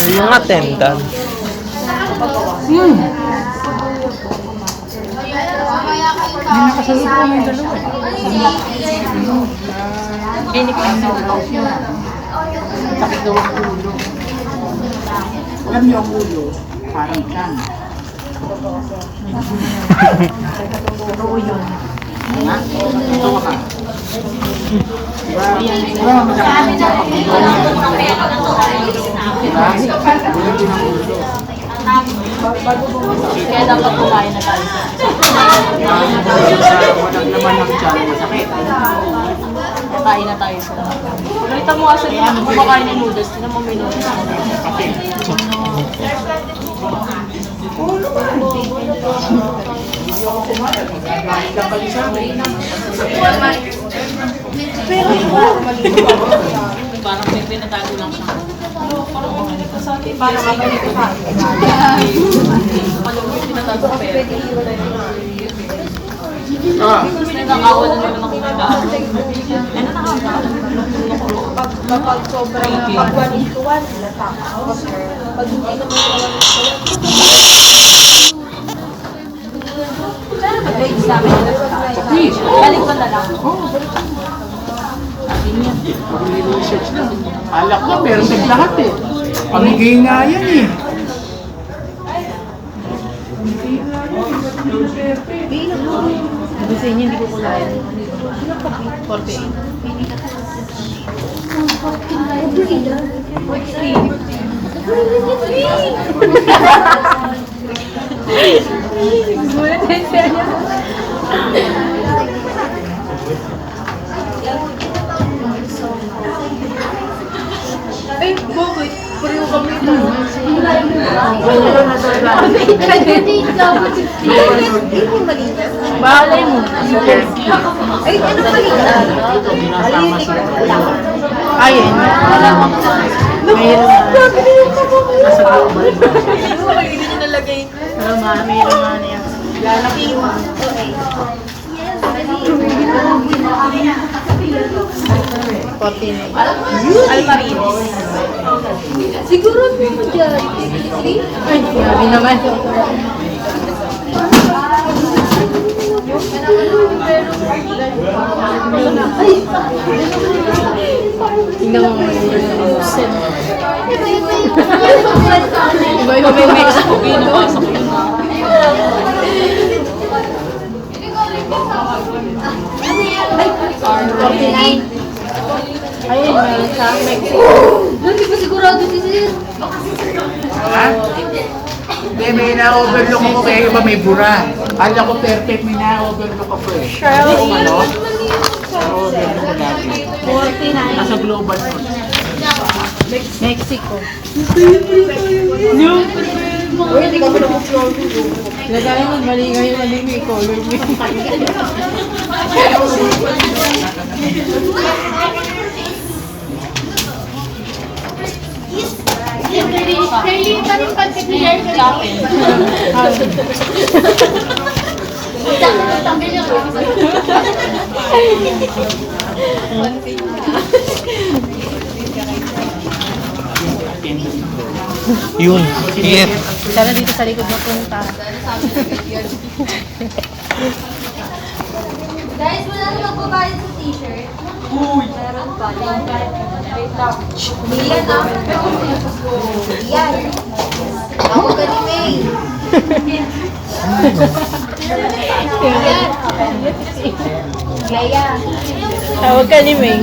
Yung attendant. May nakasalit po yung dalawa. Clinic lang sa ulo. Sakit daw ang ulo. Alam niyo ang ulo, parang tiyan. Totoo yun. Ha? Totoo ka. Diba masakit sa pag-ulo? Diba? Ulo din ang ulo. Kaya dapat kumain na tayo. Walang naman ng tiyan, masakit. Kain na tayo sa Balita mo kasi kumakain ng noodles. Tinan mo may noodles. Parang may pinatago lang siya. Parang makalit ka sa atin. Parang makalit ka sa atin. Parang may pinatago sa pera. Gusto na nakawa na naman ako na ano nakawa? Pag sobrang pag 1:1, natakaw. Pag hindi naman 1:1, balik ko na lang. Research na. Alak na, pero sa lahat eh. Pamigay nga yan eh. Sabi sa inyo, hindi ko kulayan. 48. Ay, bakit? Pareho kami ito. Bahalay mo. Ay, ano maliit? Ayun. Mayroon na. Hindi niya nalagay. Pero mayroon na niya. Lalaki mo. Okay. 14. Almarines. Siguro mo dyan. Ay, grabe naman. Tingnan mo mga lusin. Iba-iba may mix. Pinapasok yun na. Ayun, meron sa Mexico. Hindi ko sigurado si Sir. Ha? Hindi, may na-overlook ako kaya iba may bura. Kala ko perfect, may na-overlook ako eh. Shell. Kung ano? Na-overlook ko lagi. 49. Nasa global food. Mexico. Uy, hindi ka pa na-upload. Lagay mo, mali kayo, mali may color mo. Hindi pa rin pag-declare ka natin. Yun. Hit. Sana dito sa likod mapunta. Guys, wala na magbabayad sa t-shirt. Meron pa. Yan na. Yan. Ako ka ni May. Yan. Leia. Tawag ka ni May.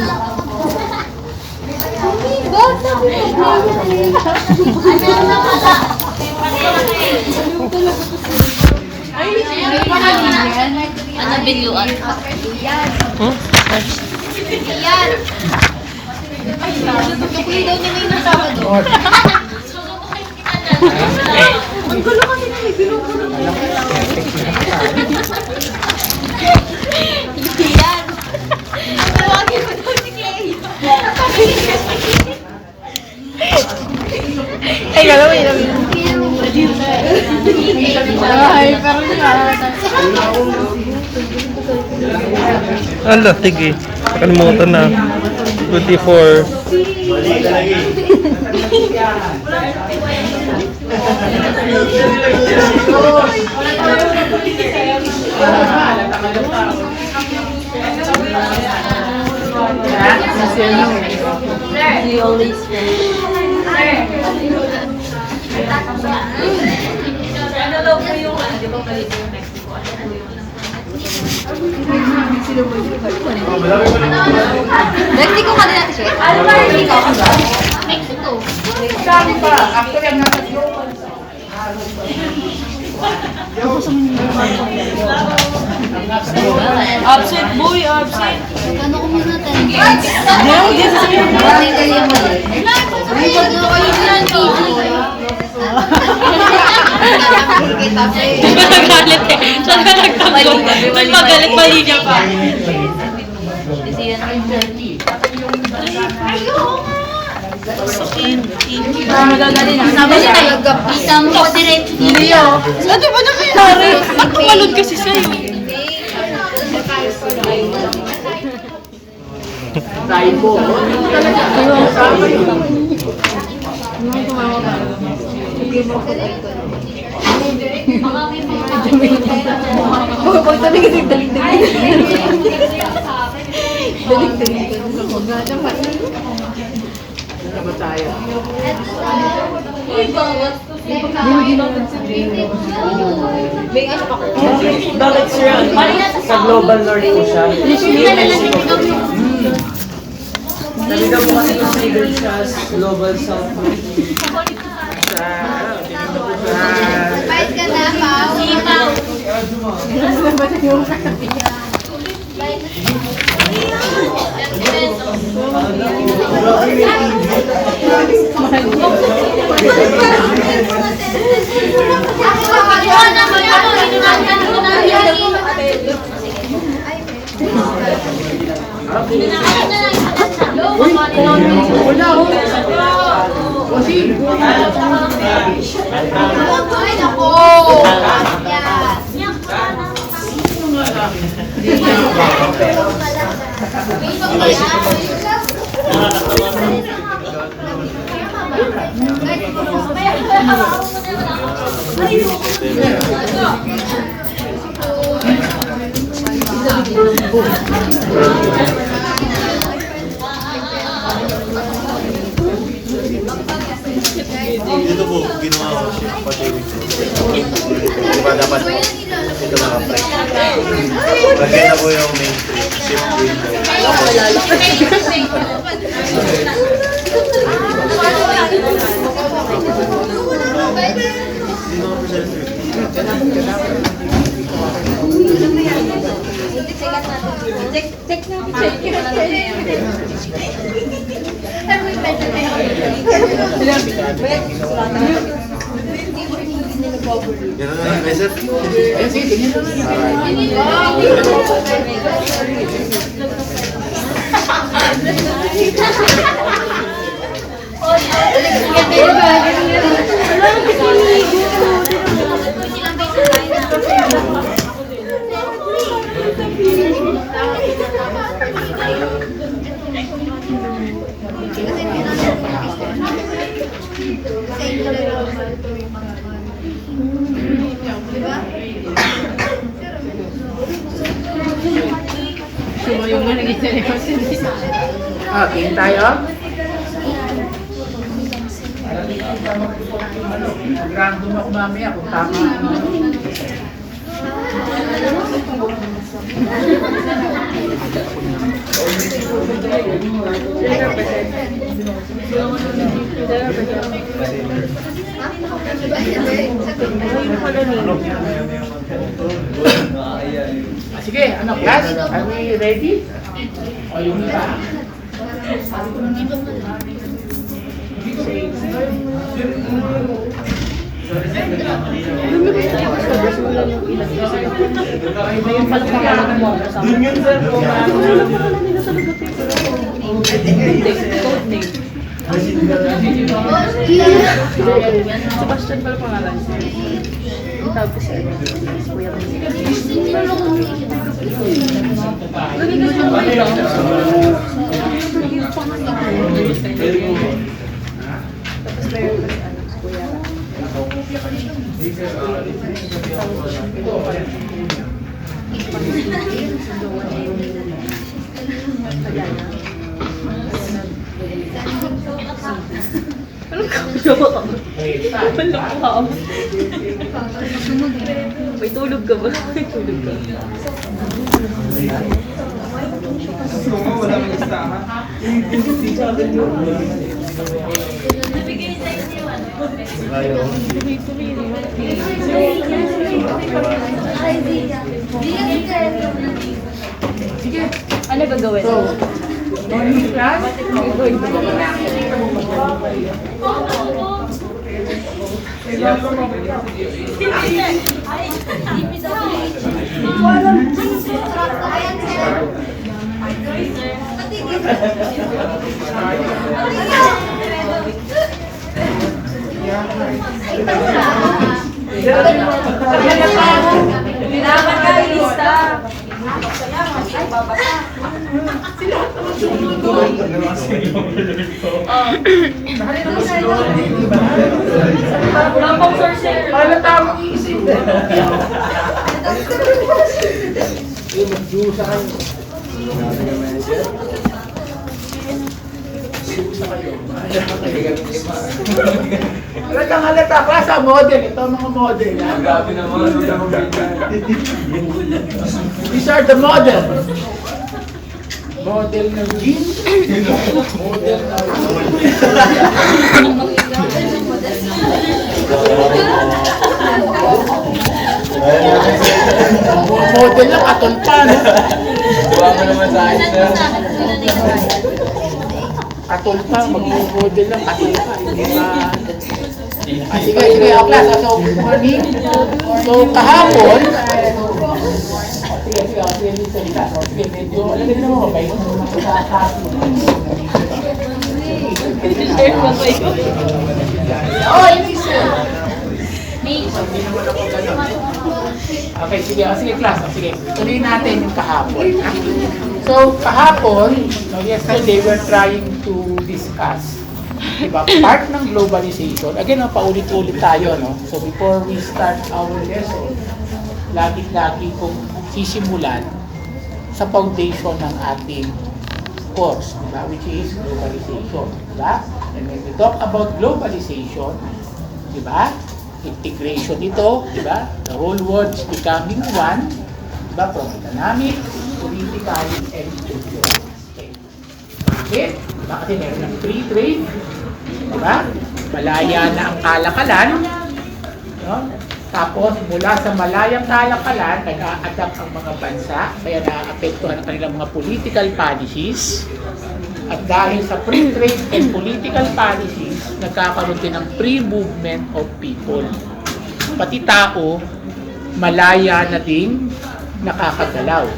Bakit sabi mo? Ay, hindi pa kanina. Ano biluan? Yan. Yan. Tutuloy daw ni May ng Sabado. Ang gulo kasi na may binubulo. Yan. Tawagin mo daw si Clay. Ay, galaw yun. Ay, pero nga. Ala, sige. Nakalimutan na. 24. He always ano daw po yung di ba mali yung Mexico? Ano po yung Mexico ka din natin siya. Mexico. Sabi pa, actually ang nasa absent boy, absent. Ano ko muna tayo? Mali kayo mali. Ay, wag na kayo yan, Gigi. Kita pa eh. Nagalit eh. Siya na nagtanggol. Doon magalit, mali niya pa. Kasi yan ang madadali na. Sabi niya tayo, isang moderate video. Ano ba nangyayari? Ba't tumalon kasi sa'yo? dahil po. Huwag talaga yung dalig-dalig. Dalig-dalig. Ano tayo? Bakit siya? Sa Global North po siya. Talaga po kasi considered siya as Global South. Bayad ka na, Pao. Dito po, ginawa ko siya pati diba dapat ito naka-press. Lagyan na po yung main shift window. Yan na lang, sir. Tingin tayo. Random ako mamaya kung tama. Sige, ano, class? Are we ready? O yung iba? Dun yun, sir. Sebastian pala pangalan siya. Tawag ko siya. Kuya ko. Lagi ka siya ba ito? Anong jowa ka? Walang ka. May tulog ka ba? May tulog ka. Ano gagawin? Morning class? Kailangan ka ilista. Lampang sorcerer. Wala tamang isip. Wala kang halata pa sa model. Ito ang mga model. Grabe naman. These are the model. Model ng jeans. Model model ng katulpan. Gawa mo naman sa akin, sir. Katulpan, mag-model ng katulpan. Hindi ba? Sige, ako class. So, morning. So, kahapon, sige, medyo, alam niyo naman, mabait mo naman sa kahapon. Share mo ba yun? Oh, hindi sir. Okay, sige, class. Sige, tuloy natin yung kahapon. Ha? So, kahapon, yesterday, we're trying to discuss, diba, part ng globalization. Again, paulit-ulit tayo, no? So, before we start our lesson, lagi-lagi kong sisimulan sa foundation ng ating course, diba, which is globalization. Diba? And when we talk about globalization, diba, integration ito, diba, the whole world is becoming one, diba, from economic, political, and cultural aspect. Bakit? Diba, kasi meron ng free trade, diba, malaya na ang kalakalan, no? Tapos, mula sa malayang kalakalan, nag-a-adapt ang mga bansa, kaya na-apektuhan ang kanilang mga political policies. At dahil sa free trade and political policies, nagkakaroon din ng free movement of people. Pati tao, malaya na ding nakakagalaw.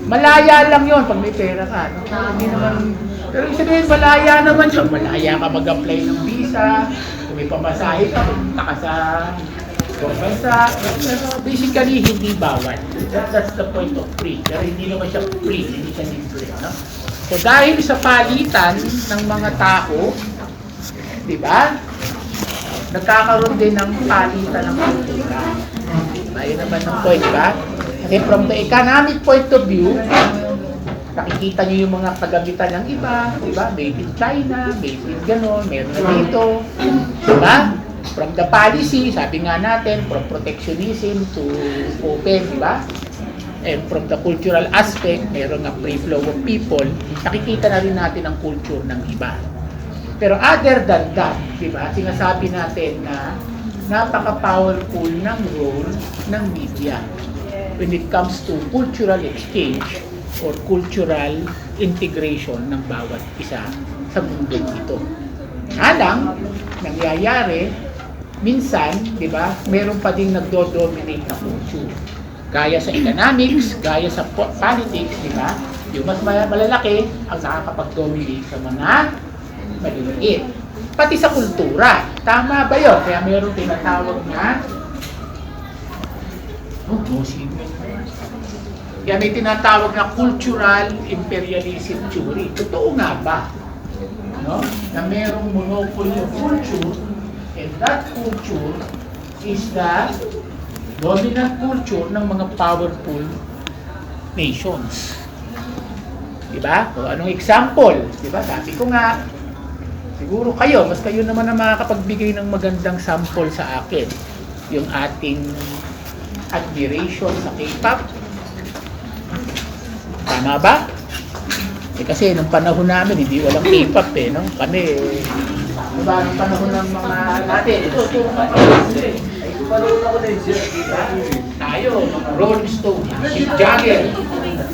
Malaya lang yon pag may pera ka. No? Hindi naman, pero sabihin, malaya naman yun. Malaya ka mag-apply ng visa, kung may pamasahe ka, pumunta ka sa bansa. Pero basically, hindi bawal. That's the point of free. Pero hindi naman siya free, hindi siya libre. No? So dahil sa palitan ng mga tao, di ba? Nagkakaroon din ng palitan ng kultura. Ayun naman ang point, di ba? Kasi from the economic point of view, nakikita niyo yung mga kagamitan ng iba, di ba? Made in China, made in gano'n, meron na dito. Di ba? From the policy, sabi nga natin, from protectionism to open, di ba? And from the cultural aspect, meron nga free flow of people, nakikita na rin natin ang culture ng iba. Pero other than that, di ba, sinasabi natin na napaka-powerful ng role ng media when it comes to cultural exchange or cultural integration ng bawat isa sa mundong ito. Halang, nangyayari, minsan, di ba, meron pa ding nagdo-dominate na culture. Gaya sa economics, gaya sa politics, di ba? Yung mas malalaki ang nakakapag-dominate sa mga maliliit. Pati sa kultura. Tama ba yun? Kaya mayroong tinatawag na kaya may tinatawag na cultural imperialism theory. Totoo nga ba? No? Na mayroong monopoly of culture, and that culture is the dominant culture ng mga powerful nations. Diba? O anong example? Diba? Sabi ko nga, siguro kayo, mas kayo naman ang makakapagbigay ng magandang sample sa akin. Yung ating admiration sa K-pop. Tama ba? Kasi nung panahon namin, hindi walang K-pop no? Kami, diba, nung panahon ng mga natin, ito, ay kumalun ako na yun, tayo, mga Rolling Stone, Mick Jagger.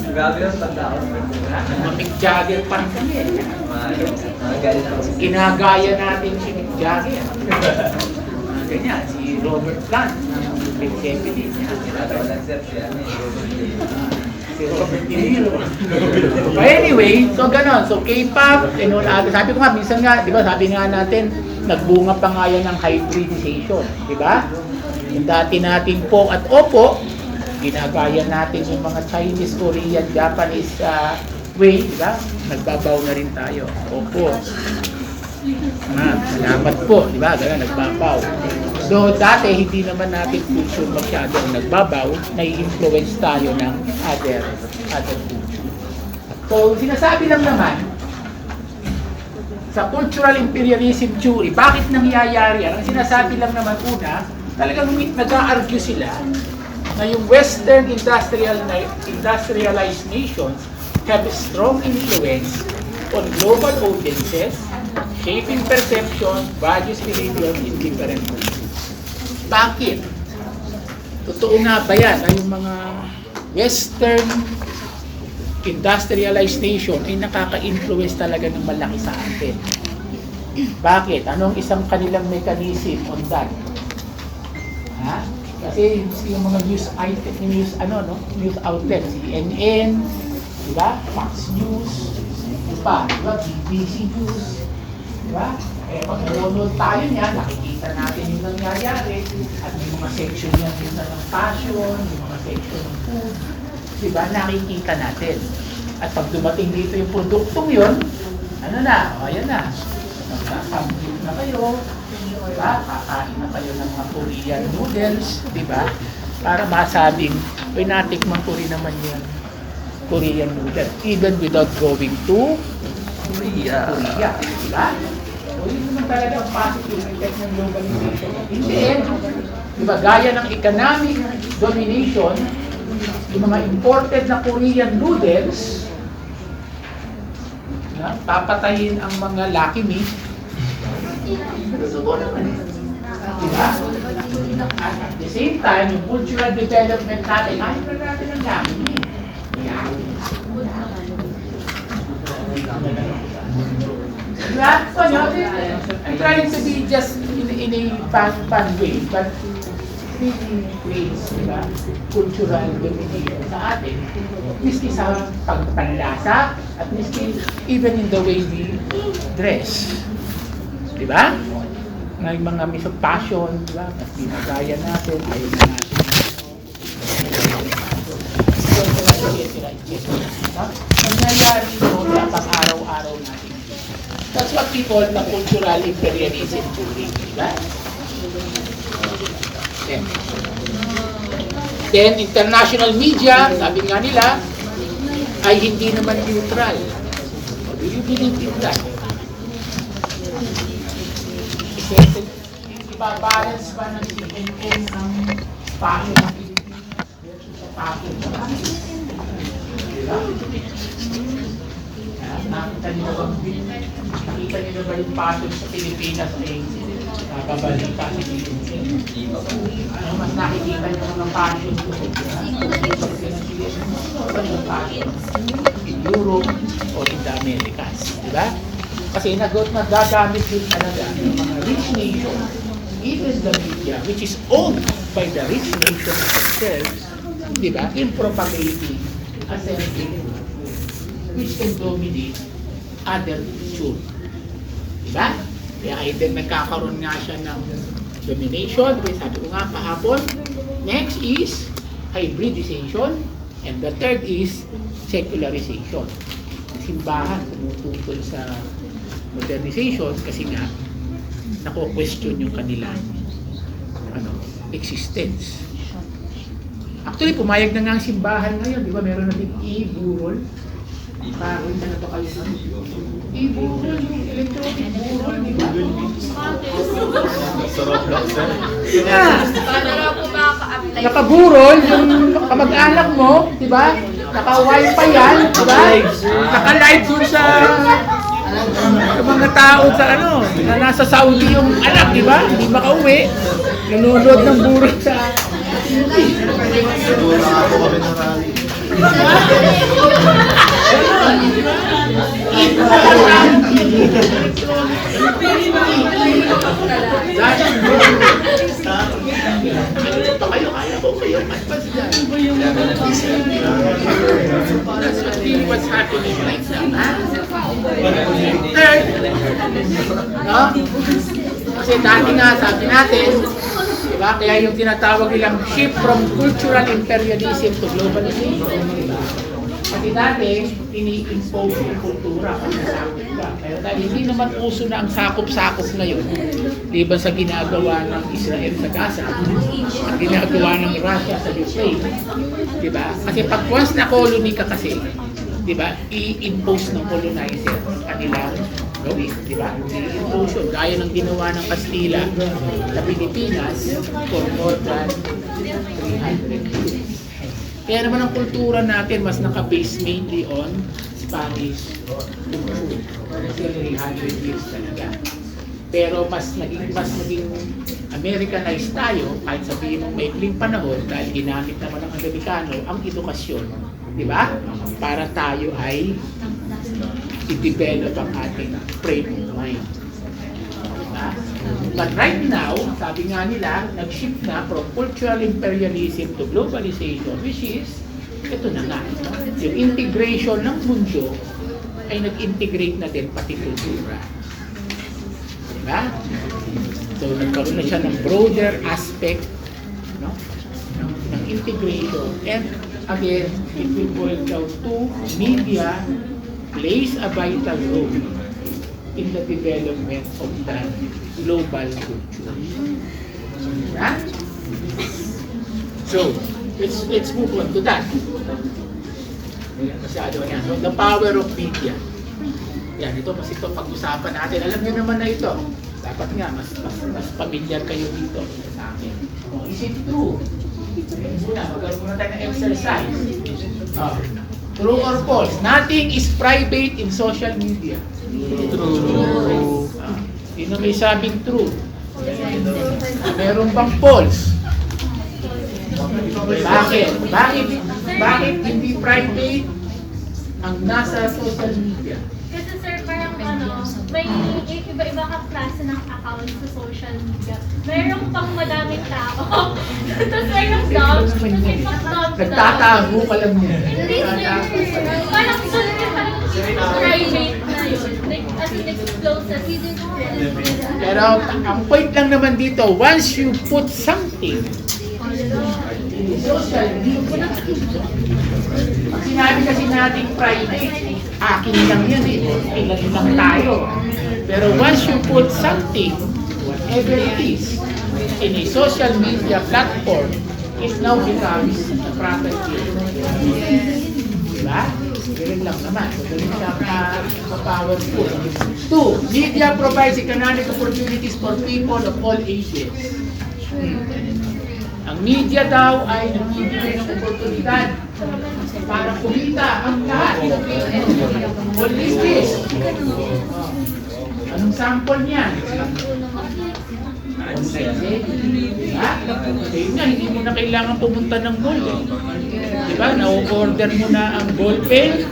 Grabe ang tanda ko. Mga Mick Jagger pa rin kami. Ginagaya natin si Mick Jagger. Ganyan, si Robert Plant, Mick Zeppelin. Si Robert De Niro. But anyway, so ganon. So K-pop and all other. Sabi ko nga, minsan nga, di ba, sabi nga natin, nagbunga pa nga yan ng hybridization. Di ba? Yung dati nating po at opo, ginagaya natin yung mga Chinese, Korean, Japanese way, di ba? Nagbabaw na rin tayo. Opo. Salamat po, di ba? Ganun, nagbabaw. So, dati, hindi naman natin culture masyadong nagbabaw, nai-influence tayo ng other culture. So, sinasabi lang naman, sa cultural imperialism theory, bakit nangyayari yan? Ang sinasabi lang naman una, talagang nag-a-argue sila na yung Western industrialized nations have a strong influence on global audiences, shaping perception, values, behavior in different countries. Bakit? Totoo nga ba yan na yung mga Western industrialized nation ay nakaka-influence talaga ng malaki sa atin? Bakit? Anong isang kanilang mechanism on that? Ha? Kasi yung mga news outlet, CNN, di ba? Fox News, di ba? BBC News, di ba? Eh, pag nanonood tayo niya, nakikita natin yung nangyayari at may mga section yan yung ng fashion, yung mga section ng food, di ba? Nakikita natin. At pag dumating dito yung produktong yun, ano na? O, ayan na. Magsasambil na kayo, di ba? Kakain na kayo ng mga Korean noodles, di ba? Para masabing, ay natikman ko rin naman yung Korean noodles, even without going to Korea, di ba? So, yun naman talaga ang positive effect ng globalization. In the end, di ba, gaya ng economic domination, yung mga imported na Korean noodles, papatayin ang mga Lucky Me. Subo naman. Diba? At the same time, yung cultural development natin, ayaw na natin ang Lucky Me. Diba? So, I'm trying to be just in a fun way, but really creates, diba, cultural domination sa atin. Miski sa pagpanlasa, at miski even in the way we dress. Diba? May mga miso passion, diba? Mas ginagaya natin, ayaw na natin. Nangyayari ito sa pang-araw-araw natin. That's what we call the cultural imperialism theory. Diba? Then, international media, sabi nga nila, ay hindi naman neutral. Do you believe in that? Iba-balance ba ng CNN ang fashion ng Pilipinas versus sa fashion ng Pilipinas? Diba? Nakita niyo ba yung fashion sa Pilipinas ay babalita sa Pilipinas? Ano mas nakikita niyo mga fashion ko? In Europe o in the Americas, di ba? Kasi nagagamit din talaga ng mga rich nations, even the media, which is owned by the rich nations themselves, di ba? In propagating a certain which can dominate other culture. Di ba? Kaya either nagkakaroon nga siya ng domination, sabi ko nga kahapon. Next is hybridization, and the third is secularization. Simbahan tumututol sa modernization kasi nga nako-question yung kanilang existence. Actually, pumayag na nga ang simbahan ngayon, di ba? Meron na din e-burol. Nakakita na ba kayo? I-burol yung electronic burol, di ba? Sa Roblox, sir. Yeah. Paano raw po makaka-apply? Nakaburol yung kamag-anak mo, di ba? Naka-wifi yan, di ba? Naka-live dun sa mga tao sa ano, na nasa Saudi yung anak, di ba? Hindi makauwi. Nanonood ng burol sa... Siguro nga po kami ng rally. Kayo, kaya ko kayo. That's what really what's happening right now. Third, no? Kasi dati nga sabi natin, diba? Kaya yung tinatawag nilang shift from cultural imperialism to globalization. Kasi dati, ini-impose yung kultura kung nasakop ka. Pero dahil hindi naman uso na ang sakop-sakop ngayon, liban sa ginagawa ng Israel sa Gaza, at ginagawa ng Russia sa Ukraine. Diba? Kasi pag once na colony ka kasi, diba, i-impose ng colonizer ang kanilang gawin. Diba? I-impose yun. Gaya ng ginawa ng Kastila sa Pilipinas for more than 300 years. Kaya naman ang kultura natin mas naka-base mainly on Spanish culture. Kasi 300 years talaga. Pero mas naging Americanized tayo, kahit sabihin mong maikling panahon, dahil ginamit naman ng Amerikano ang edukasyon. Di ba? Para tayo ay i-develop ang ating frame of mind. Diba? But right now, sabi nga nila, nag-shift na from cultural imperialism to globalization, which is, ito na nga, no? Yung integration ng mundo ay nag-integrate na din pati kultura. Diba? So, nagkaroon na siya ng broader aspect, no? ng integration. And again, it will boil down to media plays a vital role in the development of the global culture. Right? So, let's move on to that. Masyado yan. So, the power of media. Yan, ito pag-usapan natin. Alam niyo naman na ito. Dapat nga, mas pamilyar kayo dito sa akin. Is it true? Magkaroon muna tayo ng exercise. True or false? Nothing is private in social media. True. Sino may sabing true? Meron bang false? Bakit? Bakit hindi private ang nasa social media? Kasi sir, parang may iba-iba kang klase ng account sa social media. Mayroong pang madaming tao. Tapos mayroong dump. Tapos may pang-dump. Nagtatago ka lang niya. Hindi sir. Parang private na yun. As in, explode sa Pero ang point lang naman dito, once you put something in social media, pag sinabi kasi natin private, akin lang yan eh, ilan lang tayo. Pero once you put something, whatever it is, in a social media platform, it now becomes a property. Diba? Ganun lang naman. Ganun siya ka-powerful. 2, media provides economic opportunities for people of all ages. Ang media daw ay nagbibigay ng oportunidad para kumita ang lahat ng people. All ages. Anong sample niyan? Diba? Ayun nga, hindi mo na kailangan pumunta ng mall. Diba? Na-order mo na ang ballpen.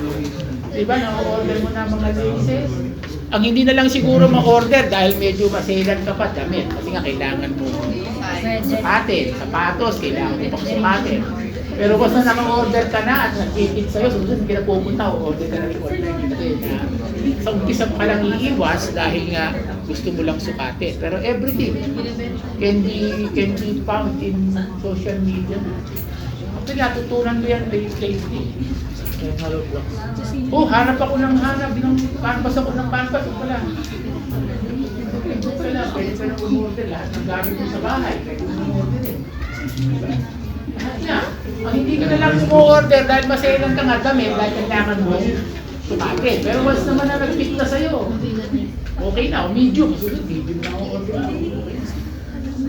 Diba? Na-order mo na ang mga laces. Ang hindi na lang siguro ma-order dahil medyo maselan ka pa, damit. Kasi nga kailangan mo sapatos, kailangan mo pang sapatin. Pero basta naka-order ka na at nag-ticket sa'yo, susunod hindi na pupunta, order ka na rin online. Sa umpisa pa lang iiwas dahil nga gusto mo lang sukatin. Pero everything can be found in social media. Actually, natutunan ko yan lately. Oh, hanap ako ng canvas ako ng canvas. Pala. Pwede ka nang umorder lahat ng gamit mo sa bahay. Pwede mo umorder eh. Lahat na. Ang hindi ka na lang umorder dahil maselan ka nga damit dahil kailangan mo sumagin. Pero once naman na nag-pick na sa'yo, okay na, medium. Susunod, medium na ako order.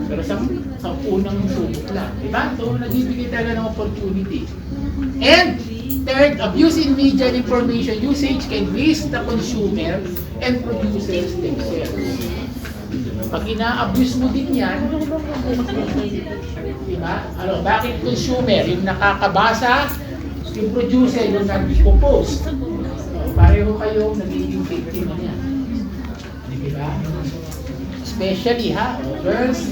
Pero sa unang subok lang, di ba? So, nagbibigay talaga ng opportunity. And, third, abuse in media and information usage can risk the consumer and producers themselves. Pag ina-abuse mo din yan, di ba? Ano, bakit consumer? Yung nakakabasa, yung producer, yung nag-post. Pareho kayong nagiging victim niya. Di ba? Especially, girls,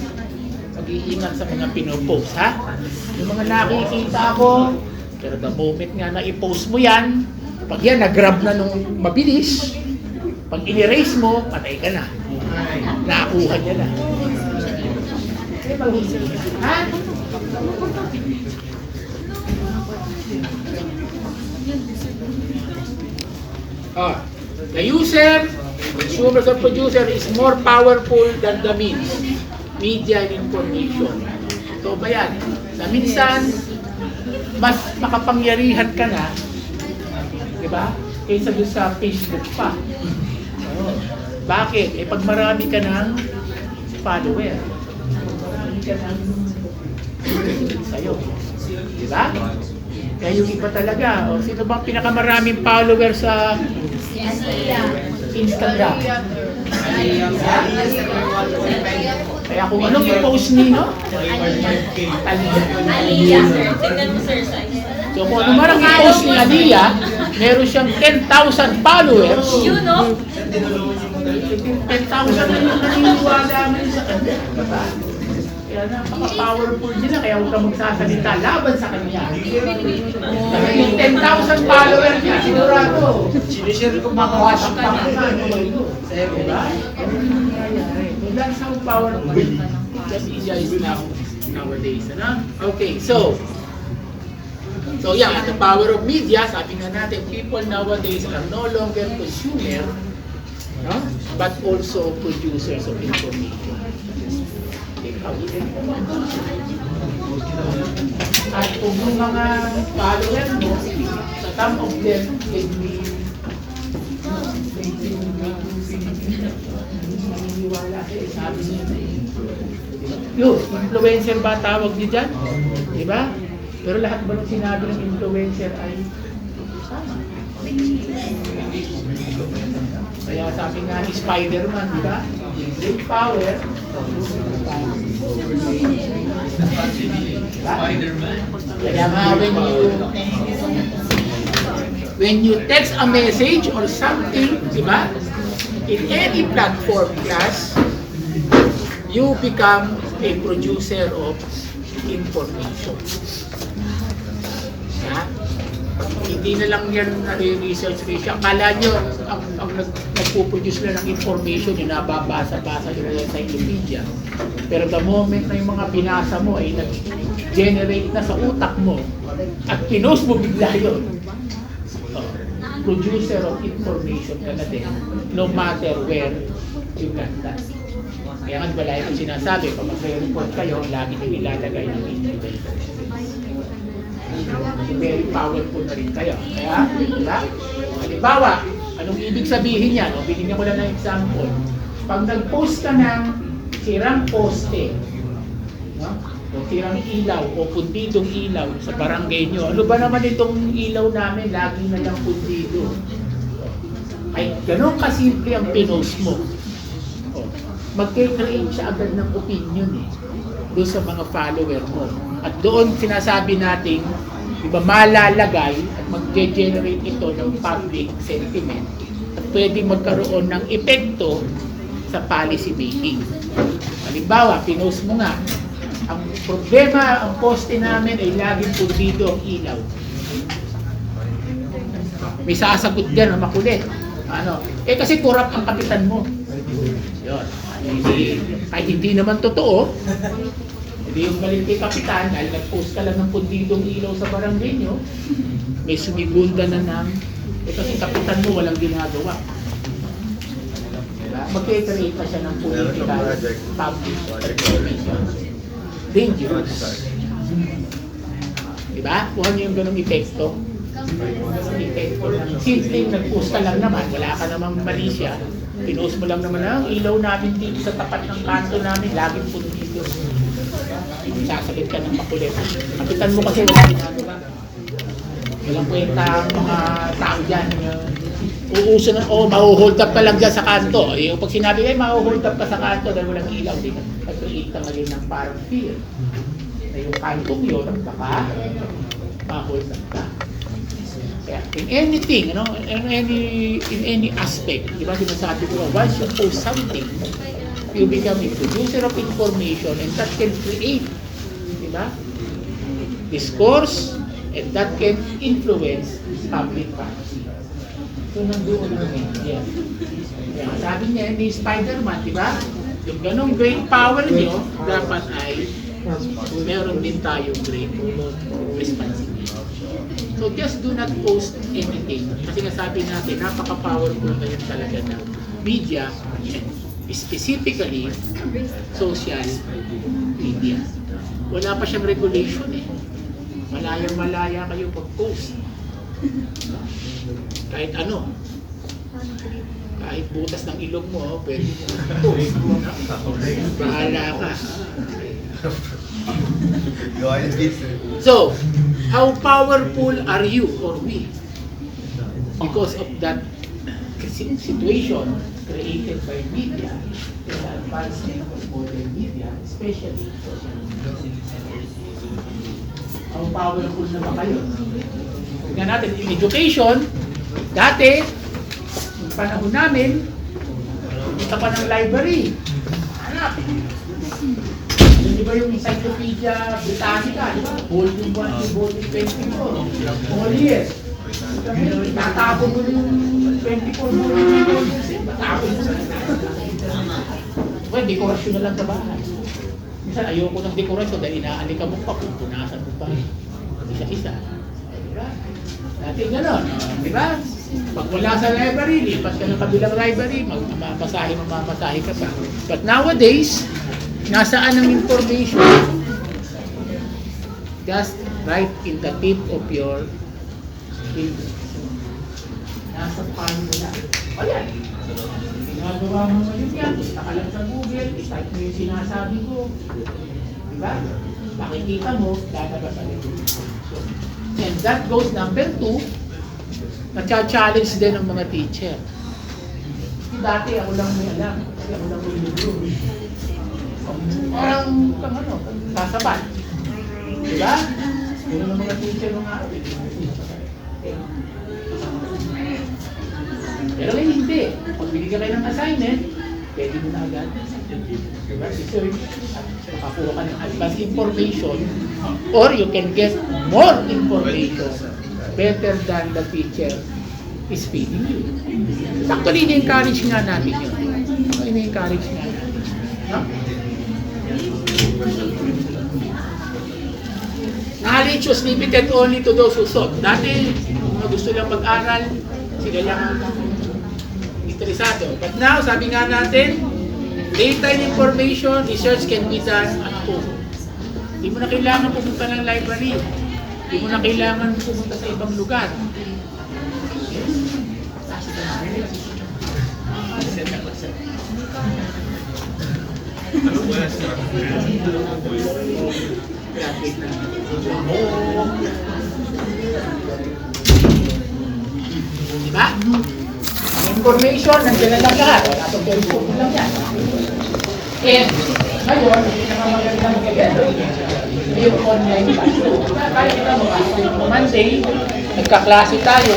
mag-iingat sa mga pinopost, Yung mga nakikita ko, pero the moment nga na i-post mo yan, pag yan, nag-grab na nung mabilis, pag in-erase mo, patay ka na. Nakakuha niya na. Ha? The user, consumers or producer is more powerful than the means, media and information. So ba yan? Sa minsan, mas makapangyarihan ka na, di ba? Kaysa doon sa Facebook pa. Bakit? Pag marami ka ng follower, marami ka ng sa'yo. Di ba? Kaya yung iba talaga, sino bang pinakamaraming follower sa Instagram? Kaya kung anong i-post niyo, Aliyah, sir. Tignan mo, sir, sa Instagram. so kung ano marang i-post ni Aliyah, meron siyang 10,000 followers. You know? 10,000 na yung naniniwala namin sa kanya. Diba? Kaya napaka-powerful nila, kaya huwag ka magsasalita laban sa kanya. Kasi yung 10,000 followers niya, sigurado. Sinishare ko mga Watch pa ka na. Diba? So that's how powerful the media is nowadays. Ano? Okay, so yeah, the power of media, sabi nga natin, people nowadays are no longer consumer, no? But also producers of information. At kung yung mga followers mo, sa some of them can be naniniwala sa'yo, sabi niya yun, influencer ba tawag niyo dyan? Diba? Pero lahat ba ng sinabi ng influencer ay tama? Kaya sabi nga ni Spider-Man, di ba? Great power. Spider-Man. Kaya nga when you text a message or something, di ba? In any platform class, you become a producer of information. Hindi na lang yan research ratio. Akala nyo, ang nagpo-produce na ng information, yung nababasa-basa nyo na sa Wikipedia. Pero the moment na yung mga binasa mo ay nag-generate na sa utak mo at pinost mo bigla yun, producer of information ka na din, no matter where you got that. Kaya nga wala yung sinasabi, pag mag-report kayo, lagi nyo ilalagay ng information. Very powerful na rin kayo. Kaya, diba? Halimbawa, anong ibig sabihin yan? O, binigyan ko lang ng example. Pag nag-post ka ng sirang poste, no? O sirang ilaw o pundidong ilaw sa barangay nyo, ano ba naman itong ilaw namin? Lagi na lang pundido. Ay, ganun kasimple ang pinost mo. O, mag-create siya agad ng opinion doon sa mga follower mo. At doon sinasabi natin, diba, malalagay at mag-generate ito ng public sentiment at pwede magkaroon ng epekto sa policy making. Halimbawa, pinost mo nga, ang problema, ang poste namin ay laging pundido ang ilaw. May sasagot dyan na makulit. Ano? Kasi kurap ang kapitan mo. Yun. Kahit hindi naman totoo, hindi yung galing kay kapitan, dahil nag-post ka lang ng pundidong ilaw sa barangay nyo, may sumigunda na ng, kasi kapitan mo walang ginagawa. Diba? Mag-create pa siya ng political public information. Dangerous. Diba? Kuha nyo yung ganong epekto. Simpleng nag-post ka lang naman, wala ka namang mali siya. Pinost mo lang naman ang ilaw namin dito sa tapat ng kanto namin, laging puno dito. Sasakit ka ng makulit. Kapitan mo kasi wala ginagawa. Walang kwenta ang mga tao dyan. Uuso na, mahuhold up ka lang dyan sa kanto. Yung pag sinabi, mahuhold up ka sa kanto dahil walang ilaw din. Nag-create ka ngayon ng parang fear. Na yung kantong yun, baka ma-hold up ka. Kaya, in anything, in any aspect, di ba sinasabi ko, once you post something, you become a producer of information and that can create, di ba, discourse and that can influence public policy. So, nandoon ang media. Kaya, sabi niya, ni Spider-Man, di ba, yung ganong great power niyo, dapat ay meron din tayong great responsibility. So just do not post anything. Kasi nga sabi natin, napaka-powerful ngayon talaga ng media, specifically social media. Wala pa siyang regulation eh. Malayang-malaya kayo pag-post. Kahit ano. Kahit butas ng ilog mo, pwede mo post. Bahala ka. So, how powerful are you or we? Because of that situation created by media, the advancement of modern media, especially social media. How powerful na ba kayo? Tignan natin, in education, dati, yung panahon namin, punta pa ng library. Hanap. Di ba yung Encyclopedia Britannica, di ba? Volume 1 to volume 24. All years. Tatapon mo yung 24 volumes. Tatapon mo na. Well, dekorasyon na lang sa bahay. Minsan ayoko ng dekorasyon dahil inaalika mo pa kung punasan mo pa. Isa-isa. Di ba? Dati gano'n. Di ba? Pag wala sa library, lipat ka ng kabilang library, mamasahe ka pa. But nowadays, nasaan ang information? Just right in the tip of your finger. Nasa palm mo lang. O yan. Ginagawa mo ngayon yan. Punta ka lang sa Google, i-type mo yung sinasabi ko. Diba? Makikita mo, lalabas ang information. And that goes number 2, na-challenge din ng mga teacher. Dati ako lang may alam. Kasi ako lang may libro. Parang sasabat. Diba? Pero ng mga teacher mga pero ngayon hindi. Pag binigyan kayo ng assignment, pwede mo na agad. Diba? Research at makakuha ka ng advanced information or you can get more information better than the teacher is feeding you. Actually, ini-encourage nga natin yun. Ini-encourage nga natin. No? Knowledge was limited only to those who sought. Dati, kung gusto lang mag-aral, sila lang ang interesado. But now, sabi nga natin, data and information, research can be done at home. Hindi mo na kailangan pumunta ng library. Hindi mo na kailangan pumunta sa ibang lugar. Diba? Information, nandiyan na lang lahat. Wala itong telephone lang yan. And ngayon, nakamagandang gagawin. Yung online classroom. Kaya kita mo, Monday, nagkaklase tayo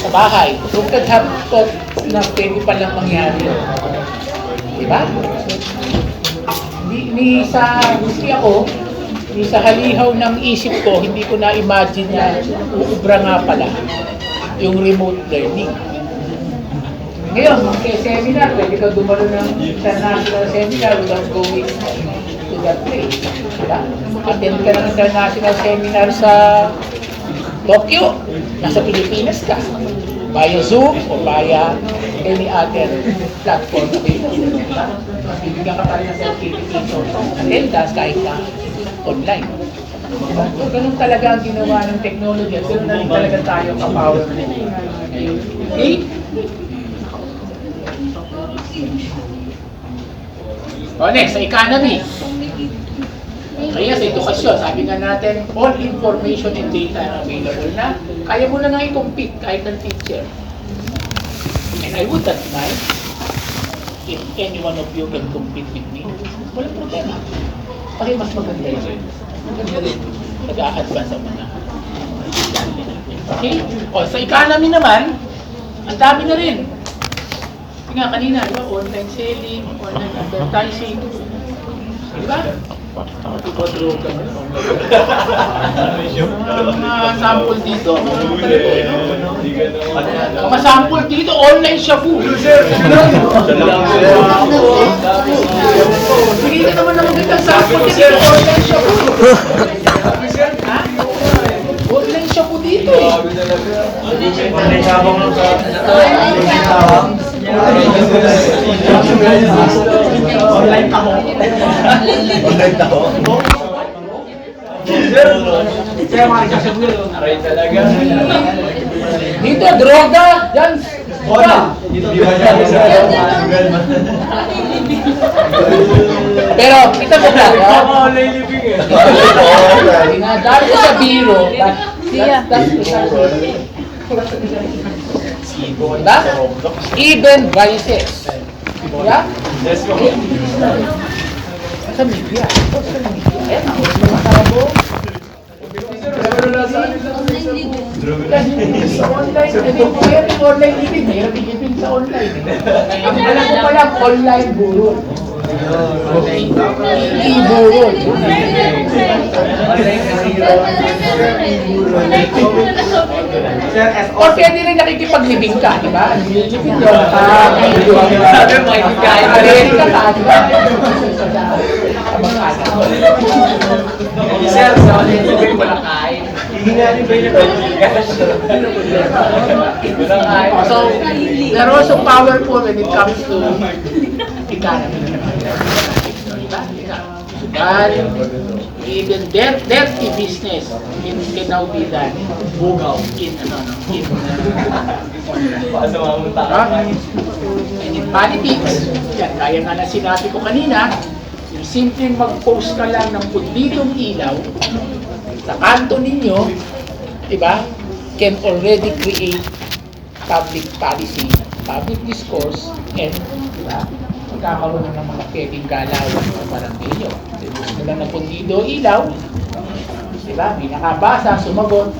sa bahay. You could have thought na pwede palang mangyari. Diba? Ni sa gusti ako, ni sa halihaw ng isip ko, hindi ko na-imagine na uubra nga pala yung remote learning. Ngayon, seminar, pwede ka dumalo ng international seminar without going to that place. Diba? Attend ka ng international seminar sa Tokyo, nasa Pilipinas ka, via Zoom o via any other platform. Bibigyan ka pa rin ng certification, attendance kahit na online. Diba? So, ganun talaga ang ginawa ng technology at ganun na rin talaga tayo ka-power. Okay? O next, sa economy. Kaya sa edukasyon, sabi nga natin, all information and data are available na. Kaya mo na nga i-compete kahit ng teacher. And I would admire if any one of you can compete with me. Walang problema. Kasi mas maganda yun. Maganda rin. Nag-a-advance ang mga estudyante natin. Okay? O sa economy naman, ang dami na rin. Kasi nga kanina, diba? Online selling, online advertising. Diba? Ikaw droga mo. Mga sample dito. Mga sample dito, online shabu. Hindi ka naman naman magandang sample dito, online shabu. Ha? Online shabu dito eh. Online taho. Online taho. Kaya mga nagsasabuyo. Aray talaga. Dito, droga. Yan. Wala. Pero, kita mo lang. Online living eh. Dinadali ko sa biro. That's diba? Even vices. Diba? Sa media. Social media. Ayan ako. Mga tabo. Sa online. Mayroon online living. Mayroon living sa online. Ang alam ko pala, online buro. E-buro. Or pwede rin nakikipaglibing ka, di ba? Nililibing yun. Sabi mo, hindi kaya. Mariri ka ka, di ba? Sir, sa online living wala kain. Hihingali ba yung So, they're also powerful when it comes to economy. But even dirty business can now be done and in politics, yan, kaya nga na sinabi ko kanina, yung simpleng mag-post ka lang ng punditong ilaw sa kanto ninyo, diba, can already create public policy, public discourse, and diba, magkakaroon ng mga pwedeng galawan sa barangay nyo. Gusto lang ng pundido ilaw, diba, may nakabasa, sumagot,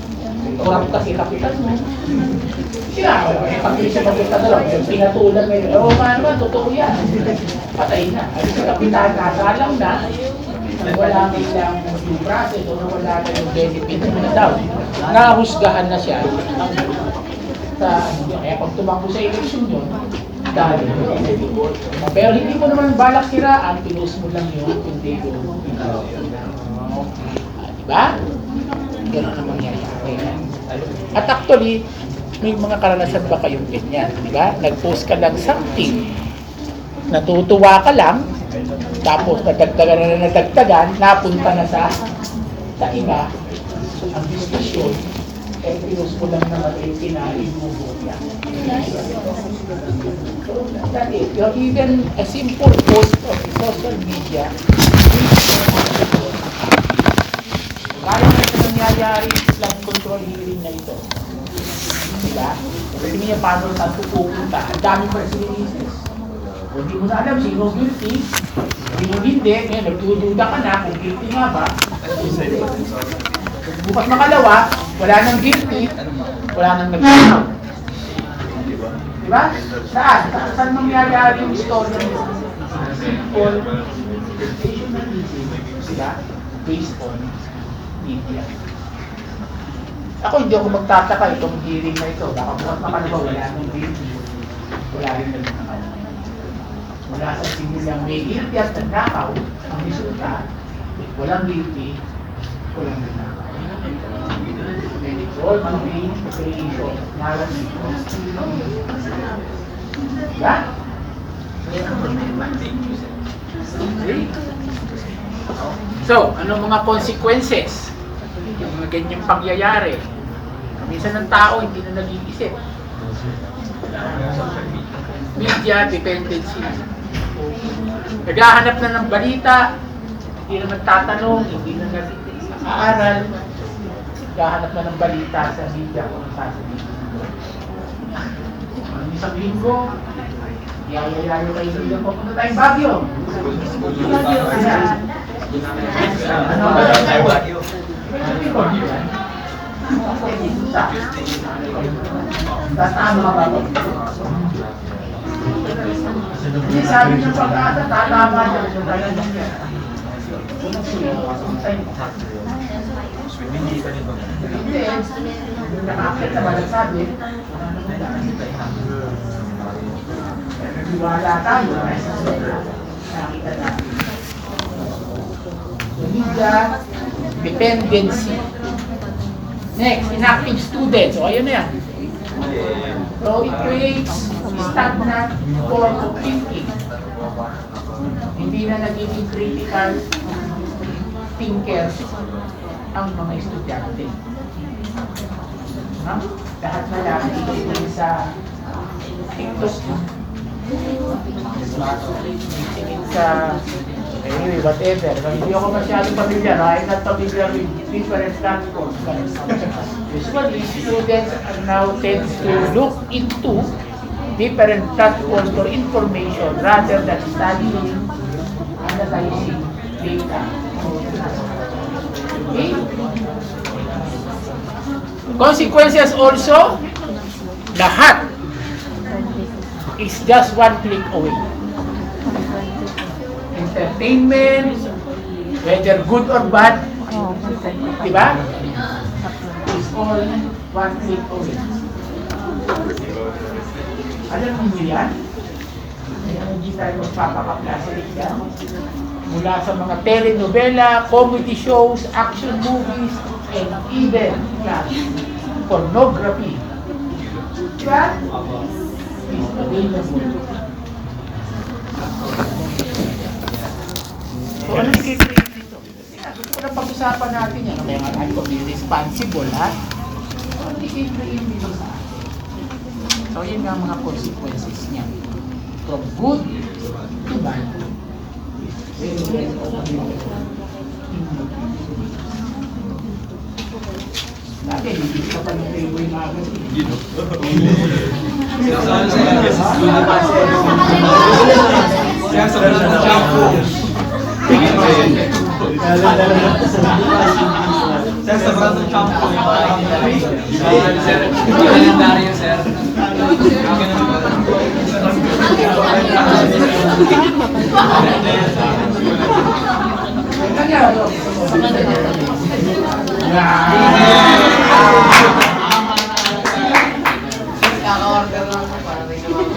kurang kasi kapitan mo. Sila, pag may sumagot ka na lang, pinatulan ngayon, oo nga naman, totoo yan. Patay na. Ay, sa kapitan, nasalang na, wala lang yung process o wala na yung benefit na daw. Nahusgahan na siya kaya pag tumakbo sa eleksyon yun, dahil pero hindi mo naman balak siraan, pinost mo lang yun kundi yun. Diba? Ganun ang mangyayari. At actually, may mga karanasan ba kayong ganyan? Diba? Nag-post ka lang something, natutuwa ka lang, tapos nadagdagan, napunta na sa iba, ang diskusyon, eh pinost mo lang naman yung kinain mo yan. So, that is, even a simple post of social media, kaya na ito nangyayari flood control hearing na ito. Diba? Kasi niya paano saan pupunta, ang dami pa sinilisis. Kung hindi mo na alam sino guilty, hindi mo hindi, ngayon nagdududa ka na kung guilty nga ba. Bukas makalawa, wala nang guilty, wala nang nag-count. Diba? Saan? Saan mangyayari yung story nito? Simple sensationalism, diba? Based on media. Ako hindi ako magtataka itong hearing na ito. Baka bukas makalawa, wala nang guilty, wala rin nag-count. Mula sa sinilang may guilty at nagnakaw, ang resulta, walang guilty, walang nagnakaw. And it's all money creation, narrative. Diba? So, anong mga consequences yung mga ganyang pangyayari. Minsan ng tao hindi na nag-iisip. Media dependency. Naghahanap na ng balita, hindi na nagtatanong, hindi na nag-aaral, naghahanap na ng balita sa media kung sasabihin. Isang linggo, yayayayo kayo sa iyo, pupunta tayong Baguio. Ano ba tayo Baguio? Tatama ba ba? Hindi sabi niya pag-asa, tatama niya. Hindi, nakakit na malagsabi. Wala tayo. Nakita natin. Media dependency. Next, inactive students. O, ayun na yan. So, it creates stagnant form of thinking. Hindi na nagiging critical thinkers ang mga estudyante. No? Lahat na lang itigil sa TikTok. Itigil sa anyway, whatever. Hindi ako masyadong familiar. I'm not familiar with different platforms. Usually, students are now tend to look into different platforms for information rather than studying, analyzing data. Okay? Consequences also, lahat is just one click away. Entertainment, whether good or bad, diba? Is all one click away. Alam niyo yan? Kaya hindi tayo magpapakaklase yan. Mula sa mga telenovela, comedy shows, action movies, and even pornography. Diba? Is available. So, ano i-create dito? Gusto ko na pag-usapan natin yan. Kaya nga tayo be responsible, ha? So, ano i-create dito sa atin? So, yun nga mga consequences niya. From good to bad. Dati, hindi ka pa ng Playboy magazine.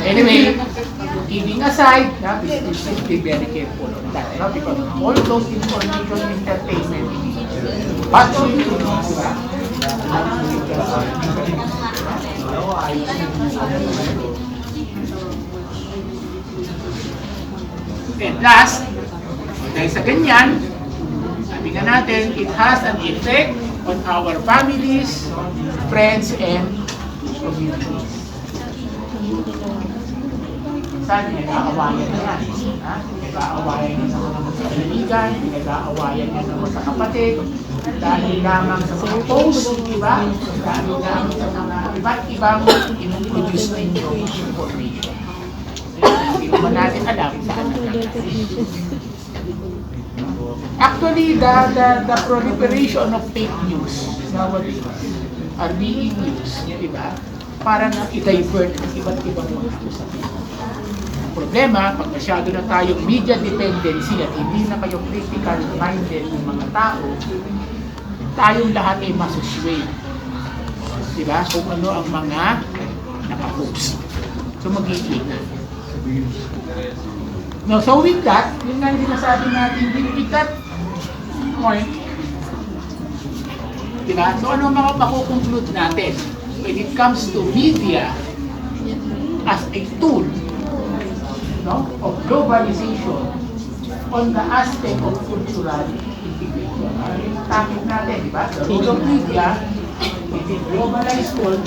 Anyway, kidding aside, we should be very careful on that, no? Because all those information entertainment, but and last, dahil sa ganyan, sabi nga natin, it has an effect on our families, friends, and communities. Saan nag-aawayan na yan? Nag-aawayan na sa mga magkakaibigan, nag-aawayan na naman sa kapatid, dahil lamang sa mga posts, diba? Dahil lamang sa mga iba't ibang in-produce na information. Hindi naman natin alam saan actually, the proliferation of fake news nowadays are being used, diba? Para na i-divert ang iba't ibang mga usapan. Ang problema, pag masyado na tayong media dependency at hindi na kayo critical minded ng mga tao, tayong lahat ay masusway. Diba? Kung ano ang mga nakapost. So mag-i-click. No, so with that, yun nga yung sinasabi natin, with that point, diba? So ano mga makukonclude natin? When it comes to media as a tool, no, of globalization on the aspect of cultural integration. topic natin, di ba? The role of media in a globalized world.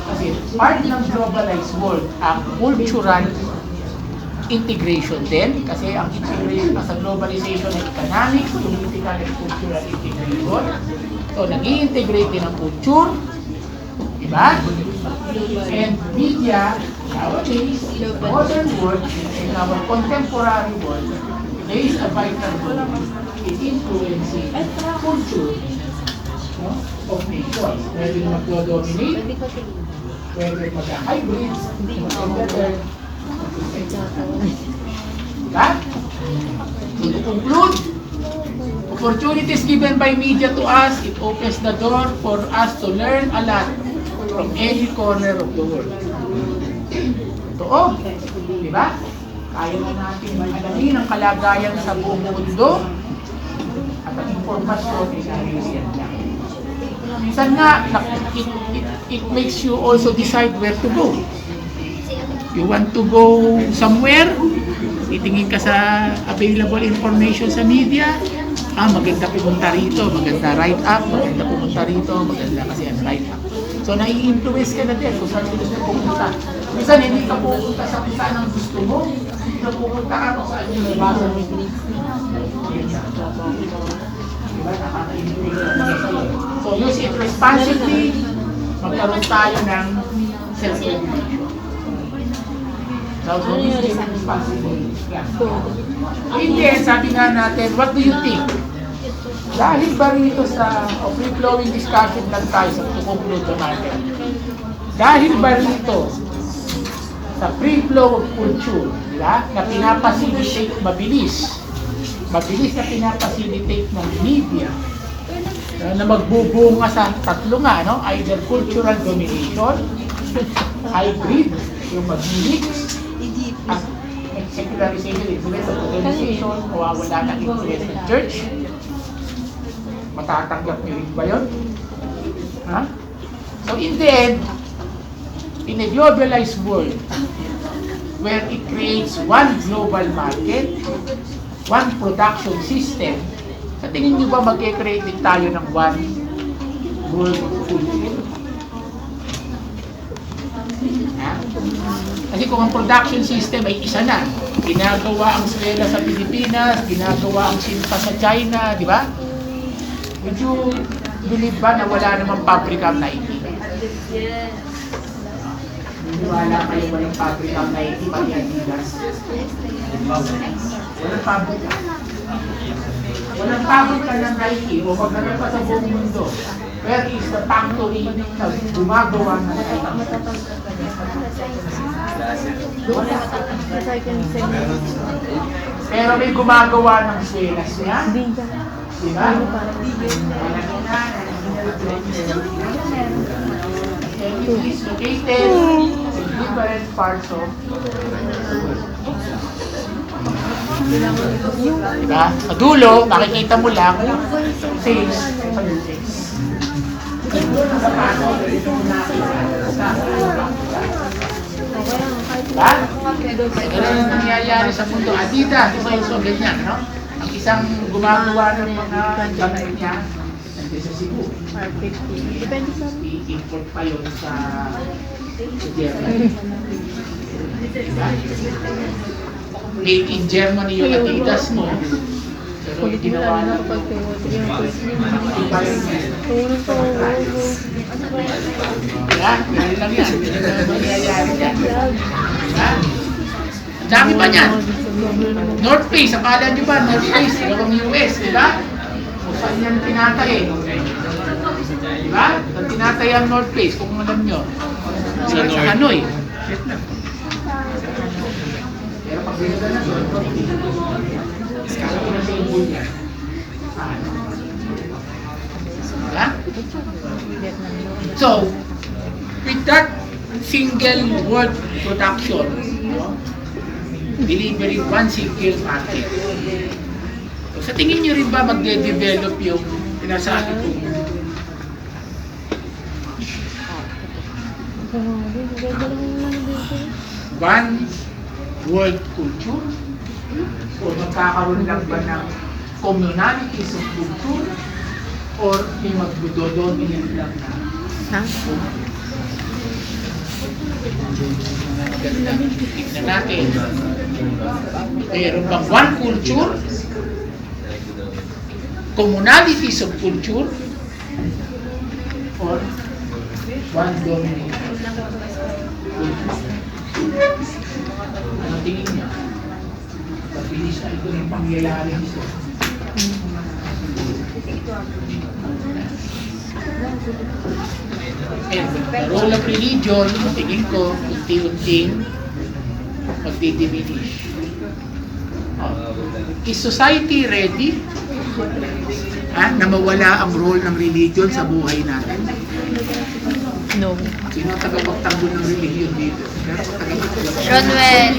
Kasi part ng globalized world ang cultural integration din. Kasi ang integration sa globalization ay economic, political, and cultural integration. So, nag-i-integrate din ang culture, di ba? And media, nowadays, in the modern world, in our contemporary world, plays a vital role in influencing culture, no, of nations. Pwede mag-dominate, pwede mag-hybrid, mag-better. Diba? So to conclude, opportunities given by media to us, it opens the door for us to learn a lot from any corner of the world. Totoo, di ba? Kaya na natin alamin ang kalagayan sa buong mundo at ang informasyon ay naririyan lang. Minsan nga, it makes you also decide where to go. You want to go somewhere, titingin ka sa available information sa media, maganda pumunta rito, maganda write up, maganda pumunta rito, maganda kasi ang write up. So, nai-influence ka na din kung saan gusto mo pumunta. Minsan, hindi ka pupunta sa kung saan ang gusto mo, hindi ka pupunta ka kung saan yung nabasa mo. Diba? Nakaka-influence ka na sa'yo. So, use it responsibly, magkaroon tayo ng self-regulation. So, use it responsibly. Yeah. In the end, sabi nga natin, what do you think? Dahil ba rito sa free-flowing discussion lang tayo sa to-conclude natin? Dahil ba rito sa free flow of culture, diba, na pinapacilitate mabilis na pinapacilitate ng media na magbubunga sa tatlo nga, no? Either cultural domination, hybrid, yung mag-mix, at secularization, influence of organization, mawawala ng influence ng church. Matatanggap niyo rin ba yun? Ha? So in the end, in a globalized world, where it creates one global market, one production system, sa tingin niyo ba mag-create din tayo ng one world culture? Ha? Kasi kung ang production system ay isa na, ginagawa ang swela sa Pilipinas, ginagawa ang sinpa sa China, di ba? Would you believe ba na wala namang pabrika ang Nike? Wala kayo walang pabrika ang Nike, pati Adidas? Walang pabrika. Walang pabrika ng Nike o magkakaroon pa sa buong mundo. Where is the factory na gumagawa ng Nike? Pero may gumagawa ng swelas niya. Diba? And it is located in different parts of the world. Diba? Sa dulo, makikita mo lang sales statistics. Diba? Ganun ang nangyayari sa mundo. Adidas, isa yung ganyan, no? Ang isang gumagawa ng mga gamit niya, nandito sa Cebu. I-import pa yun sa Germany. Diba? Made in Germany yung Adidas mo. Pero ginawa na iba yun. Yan, yan lang yan. Yan ang nangyayari yan. Ang dami pa niyan. North Face, akala nyo ba? North Face, yung US, di ba? Kung saan yan tinatay? Di ba? Saan tinatay ang North Face, kung alam nyo? Sa Hanoi. Pero pag binigyan na doon, iskala ko na sa ibon niya. Diba? So, with that single word production, delivering one single market. So, sa tingin nyo rin ba magde-develop yung pinasabi ko? One world culture? O magkakaroon lang ba ng communalities of culture? or may magdodominant lang na. Ha? Ganda. Tignan natin. Meron bang one culture? Commonalities of culture? Or one dominant culture? Ano tingin niya? Pabilis na ito ng pangyayari nito. And the role of religion, tingin ko, unti-unting magdi-diminish. Is society ready na mawala ang role ng religion sa buhay natin? No. Sino ang tagapagtanggol ng religion dito? Ronwell.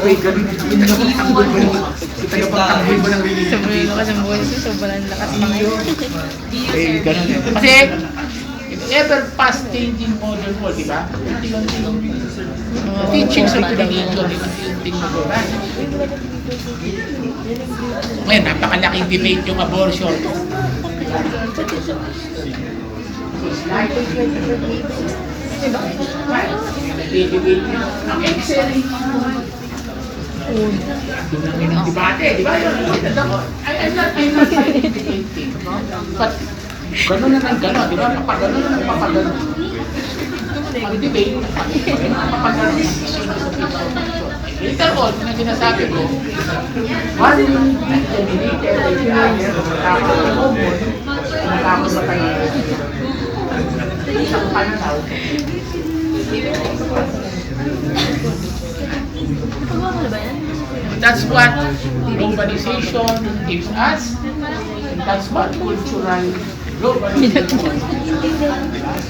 Wait, ganun. Yung tagapagtanggol mo ng tagapagtanggol mo ng religion Sobrang dito. lakas ng buhay ko. Sobrang lakas pa ngayon. Eh, ganun yan. Kasi, ever fast changing modern world, di ba? Unti-unting teachings of religion, unti-unting magulan. Ngayon, napakalaking debate yung abortion. Ang excellent doon ang inang debate, di ba? I'm not debating, no? But gano'n na ng gano'n, di ba? Papagano'n na ng papagano'n. Mag-debate, papagano'n ng sino sa pinag-abortion. Later on, na sinasabi ko, one will be dominated by fear, matakot sa umon, matakot sa tayo. Isang pananaw. That's what globalization gives us, and that's what cultural globalization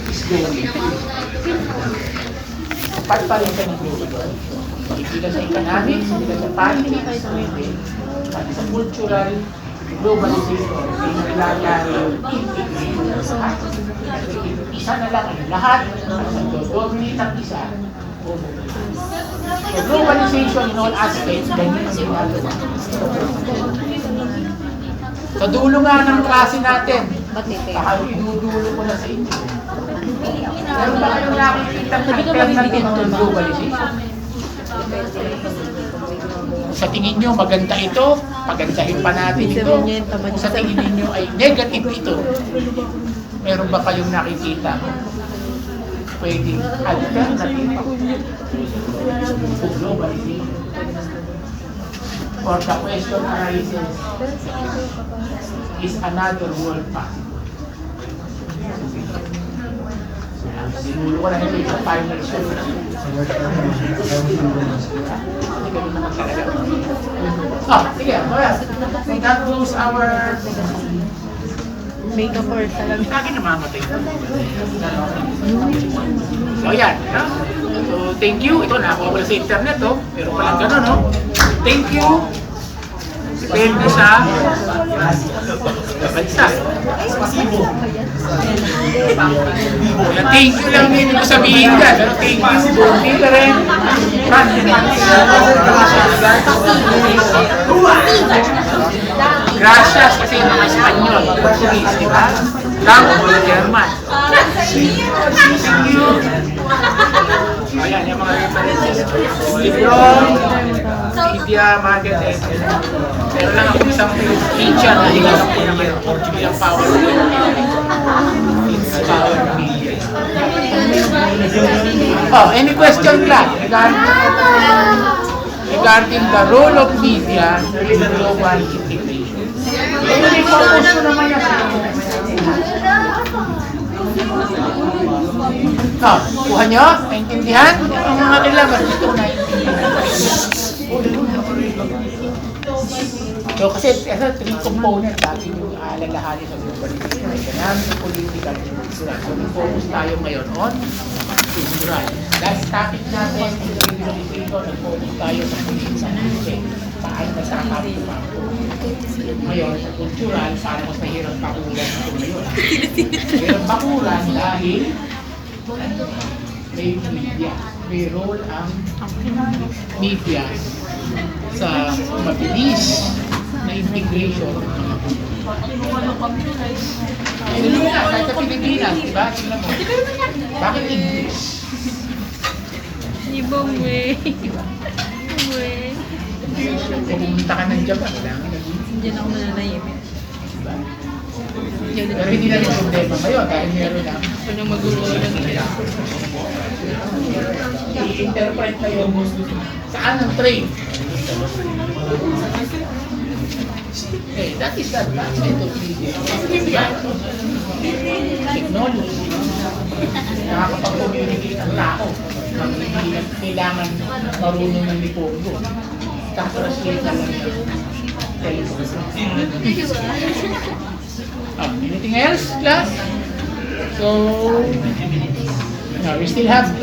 is going. Pagpalit ka ng globalization. Hindi ka sa economics, hindi ka sa politics, pati sa cultural globalization, ay naglalaro isa na lang ang lahat at nagdodominate ang isa. So globalization in all aspects, ganyan ang ginagawa. Sa dulo nga ng klase natin, baka idudulo ko na sa inyo. Meron ba kayong nakikita ng alternative to globalization? Sa tingin nyo maganda ito, pagandahin pa natin ito. Kung sa tingin niyo ay negative ito, meron ba kayong nakikita pwedeng alternative to globalization? Or the question arises, is another world possible? Sinulo ko na ito sa final show. Sige, alright. That was our Makeup or talaga. lagi namamatay. So, yan. So, thank you. Ito, nakakawala sa internet, oh. Pero palang gano'n, no? Thank you. Depende sa bansa. Thank you lang din ko sabihin dyan. Pero thank you. Hindi ka rin. Gracias kasi yung mga Espanyol, Portuguese, di ba? Bravo, German. Thank you. Ayan, yung mga references. Lebron, India, Margaret, etc. Pero lang ako isang teacher na hilalap ko na ngayon. Portuguese ang power of it's power of media. Oh, any question, class? Regarding the role of media in global integration. Ito yung focus ko naman yan. Kuha nyo? Naintindihan? Ang mga kailangan dito naintindihan. So kasi three components natin yung alalahanin sa globalization. Economic, political, and cultural. So focus tayo ngayon on cultural. Last topic natin, globalization, nag-focus tayo sa political. Paano nasakap pa ako? Ngayon, sa cultural, paano mas mahirap pakulan ito ngayon? Mahirap pakulan dahil may media. May role ang media sa mabilis na na integration. Sino na, kahit sa Pilipinas, di ba? Tingnan mo. Bakit English? Ibang way. Way. Kung pumunta ka ng Japan, kailangan na. Diyan ako mananahimik. Pero hindi na yung problema ngayon dahil meron na. Kanyang magulo lang nila. I-interpret na yung saan ang train. Okay, that is the advancement of media. Technology. Nakakapag-communicate ang tao. Hindi kailangan marunong ng lipondo. Translate na lang yung telephone. Anything else, class? So, we still have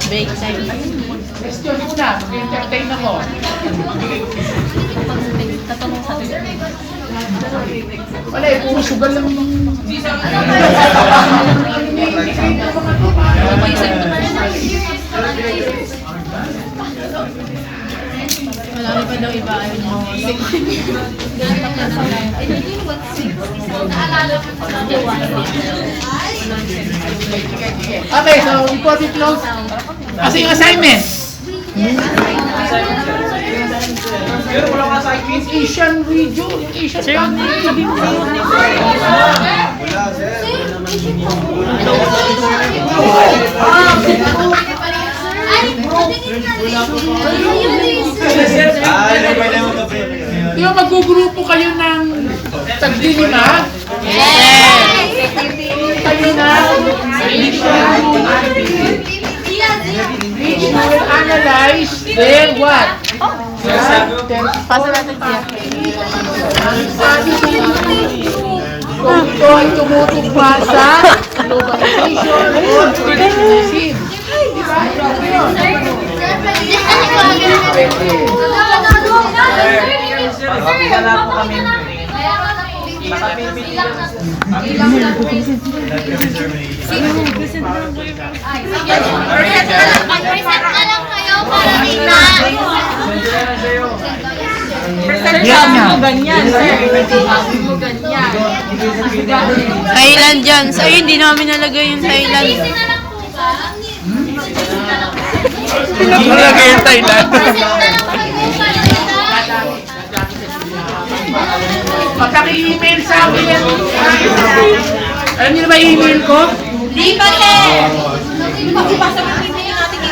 Break time. question muna. Mag-entertain ako. Tatanong sa atin. Wala eh, puro sugal lang. Marami pa daw iba ayaw mo. Okay, so before we close, kasi yung assignment. Pero wala ka sa akin. Asian region, Asian country. Di ba magugrupo kayo ng tag-5? Kayo na, each will analyze their what? Pasa natin siya. Kung ito ay tumutugma sa globalization or progressive. Diba? Kapila na po kami. Reset na lang kayo para kita. Ganyan, sir. Mo ganyan. Thailand dyan. So, ayun, hindi namin nalagay yung Thailand. Reset na lang po ba? Nalagay yung Thailand. Reset na lang po para kita. Pagkaki-email sa akin yan. Alam niyo na ba email ko? Di ba, sir?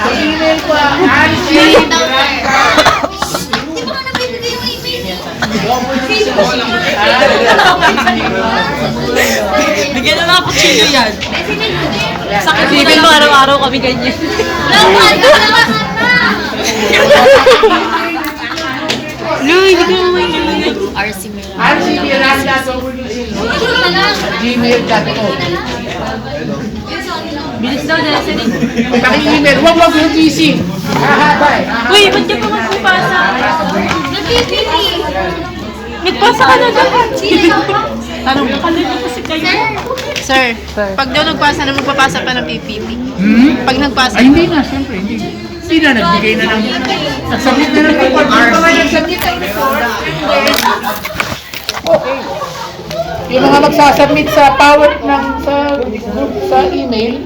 Ang email ko, Di ba ka nabibigay yung email? Bigyan na lang po sino yan. Sakit mo na yung araw-araw kami ganyan. Lawan na, lawan na. Luy, hindi ko naman rcmiranda.gmail.com Bilis daw dahil sa Pagkaki-email, wag yung busy. Bye. Uy, ba't ka pa magpapasa? Nagpipili. Nagpasa ka na dapat. Tanong mo. Kalito kasi kayo. Sir, pag daw nagpasa na magpapasa pa ng PPP. Pag nagpasa, Ay, hindi na, siyempre, hindi. Hindi na, nagbigay na ng... Nagsubmit na ng report. Nagsubmit na ng report. Okay. Yung mga magsasubmit sa power ng sa email,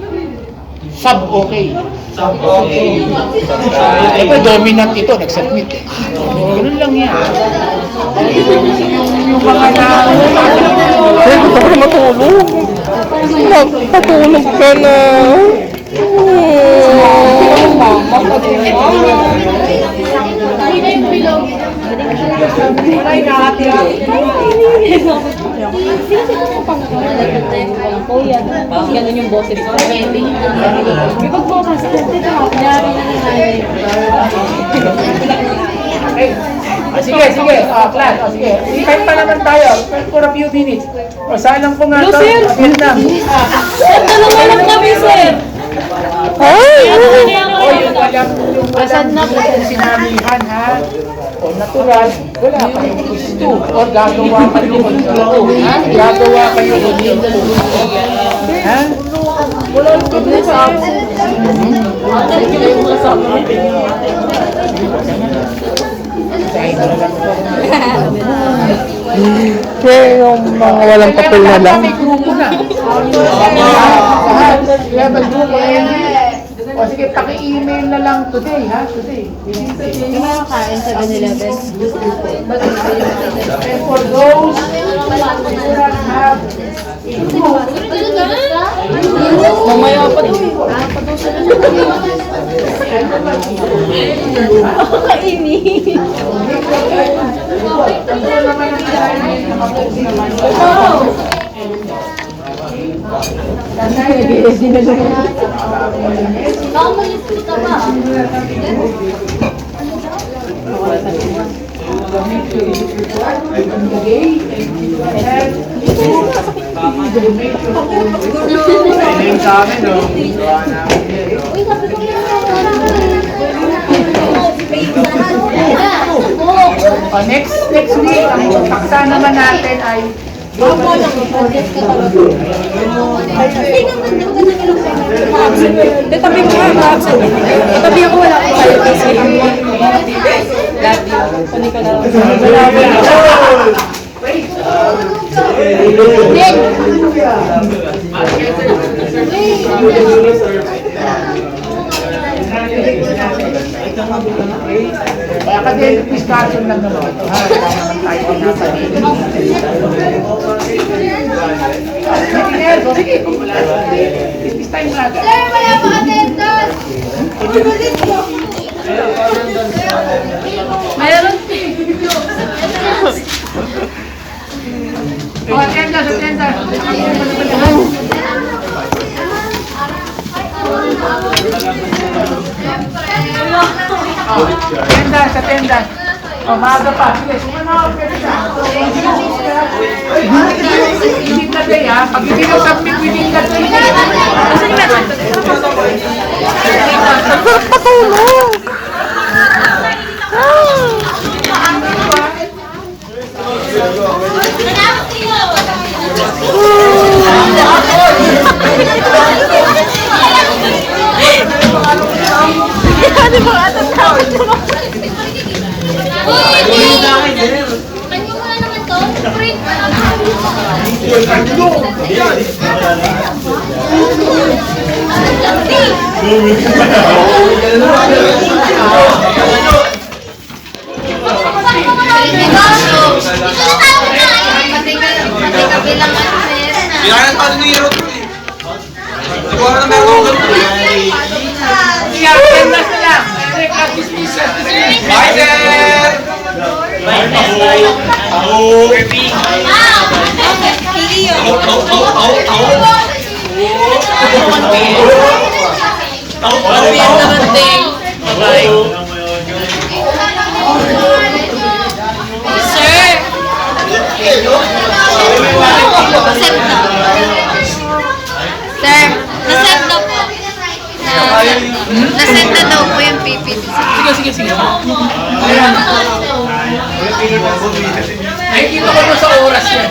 sub-okay. Siyempre, dominant ito, nagsubmit eh. Ganun lang yan. Yung mga na... ay, gusto ko na matulog. Magpatulog ka na. Ganun yung boses ko. Sige. Class. Sige. Kahit pa naman tayo. For a few minutes. O, salang ko nga ito. Vietnam. Dalawa lang kami, sir. O, yung walang sinabihan, ha? O, natural. Wala kayong gusto. O, gagawa kayo ulit. Ha? Gagawa kayo ulit. Ha? Wala yung problema. Sa ito na Kasi yung mga walang papel na lang. May grupo na. Lahat. We have a group already. O sige, paki-email na lang today, ha? Today. Yung mga kain sa 7-Eleven. And for those who do not have a group, Mamaya pa to eh. Kainin. ano naman ang assignment na mabuti naman. Yung sa amin, no? Gawa namin yun, no? Next week, ang paksa naman natin ay Tabi ko nga, tabi ako wala ko kayo kasi. Love you. Kunin ko na lang. Kaya academic discussion lang naman ito, ha? Kaya naman tayo pinapanin. Sige, this time na agad. Sir, wala po attendance! Mayroon. Oh, attendance. Attendance. Oh, maaga pa. Sige, sumama ako pwede na. Within the day, ha? Pag hindi na submit within the day, Patulong! Ano ba atas tawag mo? Kanyo mo na naman to? Print pa lang. Kailangan pa rin yung hero to eh. Siguro na meron ko ganito eh. yeah, attendance na lang. Dismissal. Bye, sir! Sir, naset na po. Naset na daw po yung PPT. Sige. Ayan. Nakikita ko na sa oras yan.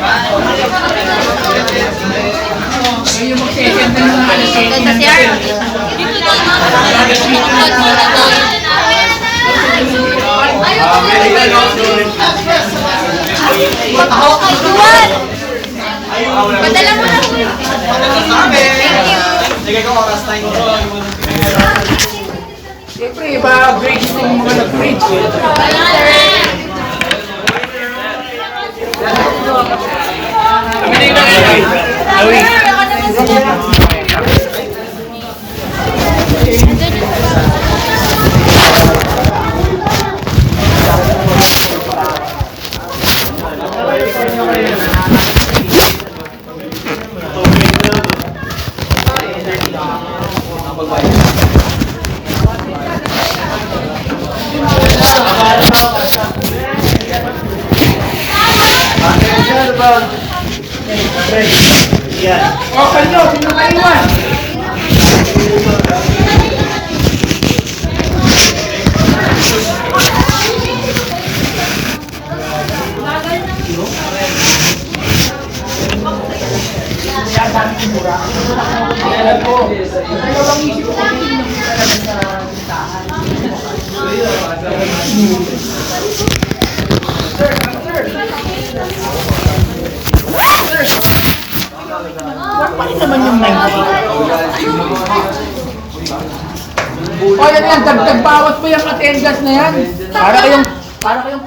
Yung mag-second na yung alas Ito sa CR. Juan! Padala mo na po. Thank you. Sige ko, oras tayo. Siyempre, iba-bridge yung mga nag-bridge. Kami na yung nag-bridge. O, kanyo, sino kaiwan? Paano naman yung 98? O yan yan, dagdag bawat po yung attendance na yan. Para kayong